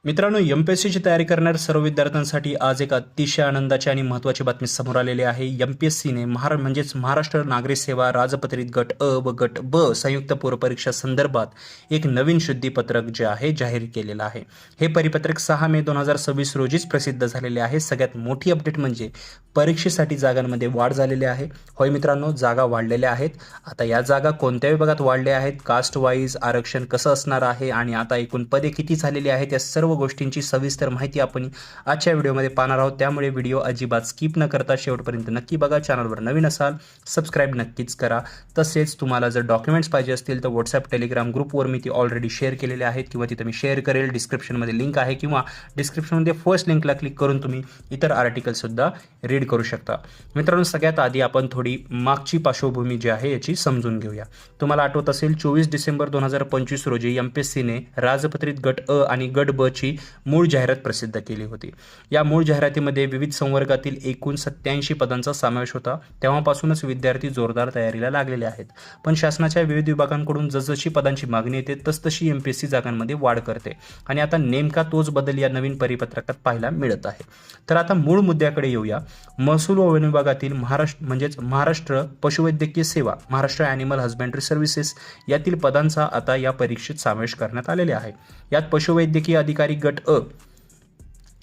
मित्रांनो, एमपीएससीची तयारी करणाऱ्या सर्व विद्यार्थ्यांसाठी आज एक अतिशय आनंदाची आणि महत्त्वाची बातमी समोर आलेली आहे. एमपीएससीने महाराष्ट्र नागरिक सेवा राजपत्रित गट अ व गट ब संयुक्त पूर्वपरीक्षा संदर्भात एक नवीन शुद्धीपत्रक जे आहे जाहीर केलेलं आहे. हे परिपत्रक 6 मे 2026 रोजीच प्रसिद्ध झालेले आहे. सगळ्यात मोठी अपडेट म्हणजे परीक्षेसाठी जागांमध्ये वाढ झालेली आहे. होय मित्रांनो, जागा वाढलेल्या आहेत. आता या जागा कोणत्या विभागात वाढल्या आहेत, कास्ट वाईज आरक्षण कसं असणार आहे आणि आता एकूण पदे किती झालेली आहेत, या सर्व गोष्टींची सविस्तर माहिती आपण आजच्या व्हिडिओमध्ये पाहणार आहोत. त्यामुळे व्हिडिओ अजिबात स्किप न करता शेवटपर्यंत नक्की बघा. चॅनलवर नवीन असाल सबस्क्राईब नक्कीच करा. तसेच तुम्हाला जर डॉक्युमेंट्स पाहिजे असतील तर व्हॉट्सअप टेलिग्राम ग्रुपवर मी ती ऑलरेडी शेअर केलेले आहेत किंवा तिथे मी शेअर करेल. डिस्क्रिप्शनमध्ये लिंक आहे किंवा डिस्क्रिप्शनमध्ये फर्स्ट लिंकला क्लिक करून तुम्ही इतर आर्टिकलसुद्धा रीड करू शकता. मित्रांनो, सगळ्यात आधी आपण थोडी मागची पार्श्वभूमी जी आहे याची समजून घेऊया. तुम्हाला आठवत असेल 24 डिसेंबर 2025 रोजी एमपीएससीने राजपत्रित गट अ आणि गट ब ची मूळ जाहिरात प्रसिद्ध केली होती. या मूळ जाहिरातीमध्ये विविध संवर्गातील एकूण 87 पदांचा समावेश होता. तेव्हापासूनच विद्यार्थी जोरदार तयारीला लागलेले आहेत. पण शासनाच्या विविध विभागांकडून जसजशी पदांची मागणी येते तसतशी एमपीएससी जागांमध्ये वाढ करते आणि आता नेमका तोच बदल या नवीन परिपत्रकात पाहायला मिळत आहे. तर आता मूळ मुद्द्याकडे येऊया. महसूल व वन विभागातील महाराष्ट्र पशुवैद्यकीय सेवा, महाराष्ट्र ॲनिमल हजबंड्री सर्व्हिसेस यातील पदांचा आता या परीक्षेत समावेश करण्यात आलेले आहे. यात पशुवैद्यकीय अधिकारी गट अ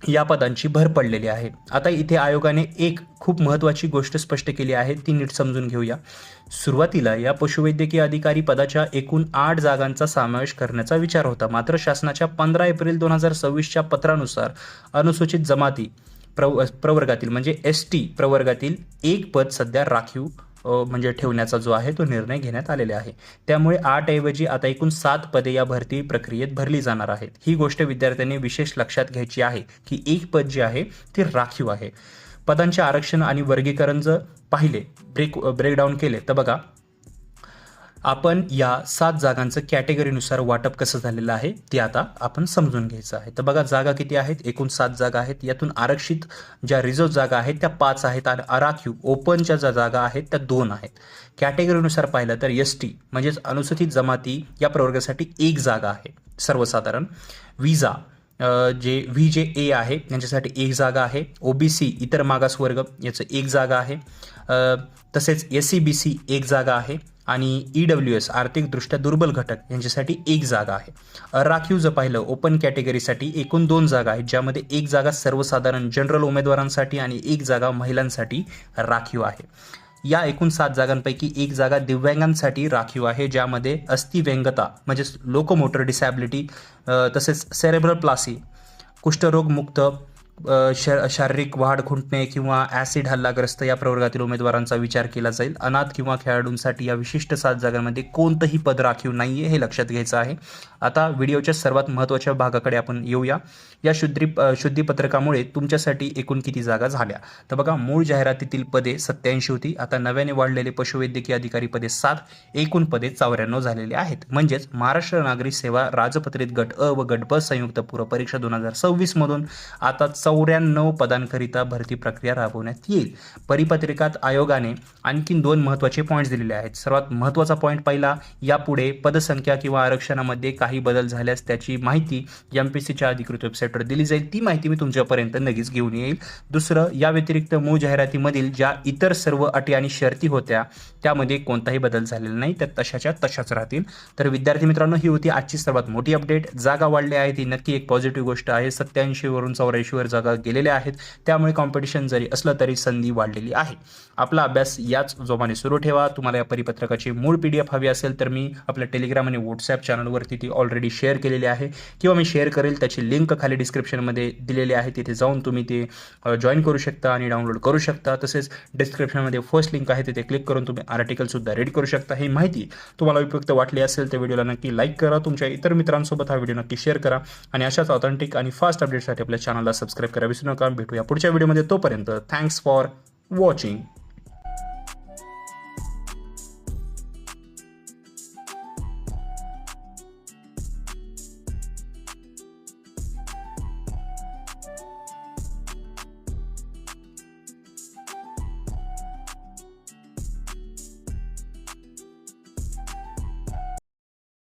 या पदांची भर पडलेली आहे. आता इथे आयोगाने एक खूप महत्त्वाची गोष्ट स्पष्ट केली आहे, ती नीट समजून घेऊया. सुरुवातीला या पशुवैद्यकीय अधिकारी पदाच्या एकूण 8 जागांचा समावेश करण्याचा विचार होता. मात्र शासनाच्या 15 एप्रिल 2026च्या पत्रानुसार अनुसूचित जमाती प्रवर्गातील म्हणजे एसटी प्रवर्गातील एक पद सध्या राखीव म्हणजे ठेवण्याचा जो आहे तो निर्णय घेण्यात आलेला आहे. त्यामुळे 8 ऐवजी आता एकूण 7 पदे या भरती प्रक्रियेत भरली जाणार आहेत. ही गोष्ट विद्यार्थ्यांनी विशेष लक्षात घ्यायची आहे की एक पद जे आहे ते राखीव आहे. पदांचे आरक्षण आणि वर्गीकरण जर पाहिले ब्रेकडाऊन केले तर बघा, आपण या 7 जागांचं कॅटेगरीनुसार वाटप कसं झालेलं आहे ते आता आपण समजून घ्यायचं आहे. तर बघा, जागा किती आहेत? एकूण 7 जागा आहेत. यातून आरक्षित ज्या रिझर्व्ह जागा आहेत त्या 5 आहेत आणि आराखीव ओपनच्या ज्या जागा आहेत त्या 2 आहेत. कॅटेगरीनुसार पाहिलं तर एसटी म्हणजेच अनुसूचित जमाती या प्रवर्गासाठी 1 जागा आहे सर्वसाधारण. विजा जे VJA आहे यांच्यासाठी 1 जागा आहे. OBC इतर मागासवर्ग याचं 1 जागा आहे. तसेच SCBC 1 जागा आहे आणि EWS आर्थिकदृष्ट्या दुर्बल घटक यांच्यासाठी 1 जागा आहे. राखीव जर पाहिलं ओपन कॅटेगरीसाठी एकूण 2 जागा आहेत, ज्यामध्ये 1 जागा सर्वसाधारण जनरल उमेदवारांसाठी आणि 1 जागा महिलांसाठी राखीव आहे. या एकूण 7 जागांपैकी 1 जागा दिव्यांगांसाठी राखीव आहे, ज्यामध्ये अस्थिव्यंगता म्हणजेच लोकोमोटर डिसॅबिलिटी तसेच सेरेब्रल प्लासी, कुष्ठरोगमुक्त, शारीरिक वाढ खुंटणे किंवा ॲसिड हल्लाग्रस्त या प्रवर्गातील उमेदवारांचा विचार केला जाईल. अनाथ किंवा खेळाडूंसाठी या विशिष्ट 7 जागांमध्ये कोणतंही पद राखीव नाही आहे, हे लक्षात घ्यायचं आहे. आता व्हिडिओच्या सर्वात महत्त्वाच्या भागाकडे आपण येऊया. या शुद्धीपत्रकामुळे तुमच्यासाठी एकूण किती जागा झाल्या? तर बघा, मूळ जाहिरातीतील पदे 87 होती. आता नव्याने वाढलेले पशुवैद्यकीय अधिकारी पदे 7, एकूण पदे 94 झालेले आहेत. म्हणजेच महाराष्ट्र नागरिक सेवा राजपत्रित गट अ व गट ब संयुक्त पूर्वपरीक्षा 2026 मधून आता 94 पदांकरिता भरती प्रक्रिया राबवण्यात येईल. परिपत्रकात आयोगाने आणखीन 2 महत्त्वाचे पॉईंट्स दिलेले आहेत. सर्वात महत्त्वाचा पॉईंट पहिला, यापुढे पदसंख्या किंवा आरक्षणामध्ये काही बदल झाल्यास त्याची माहिती एमपीएससीच्या अधिकृत वेबसाईटवर दिली जाईल. ती माहिती मी तुमच्यापर्यंत लगेच घेऊन येईल. दुसरं, या व्यतिरिक्त मूळ जाहिरातीमधील ज्या इतर सर्व अटी आणि शर्ती होत्या त्यामध्ये कोणताही बदल झालेला नाही, त्या तशाच्या तशाच राहतील. तर विद्यार्थी मित्रांनो, ही होती आजची सर्वात मोठी अपडेट. जागा वाढल्या आहेत ही नक्की एक पॉझिटिव्ह गोष्ट आहे. 87 वरून 84 वर जागा गेलेल्या आहेत. त्यामुळे कॉम्पिटिशन जरी असलं तरी संधी वाढलेली आहे. आपला अभ्यास याच जोमाने सुरू ठेवा. तुम्हाला या परिपत्रकाची मूळ PDF हवी असेल तर मी आपल्या टेलिग्राम आणि व्हॉट्सअप चॅनलवरती ती ऑलरेडी शेअर केलेली आहे किंवा मी शेअर करेल. त्याची लिंक खाली डिस्क्रिप्शनमध्ये दिलेली आहे. तिथे जाऊन तुम्ही ते जॉईन करू शकता आणि डाउनलोड करू शकता. तसेच डिस्क्रिप्शनमध्ये फर्स्ट लिंक आहे, तिथे क्लिक करून तुम्ही आर्टिकलसुद्धा रीड करू शकता. ही माहिती तुम्हाला उपयुक्त वाटली असेल तर व्हिडिओला नक्की लाईक करा. तुमच्या इतर मित्रांसोबत हा व्हिडिओ नक्की शेअर करा आणि अशाच ऑथेंटिक आणि फास्ट अपडेटसाठी आपल्या चॅनलला सबस्क्राईब करा विसरू नका. भेटूया पुढच्या व्हिडिओमध्ये. तोपर्यंत थँक्स फॉर वॉचिंग.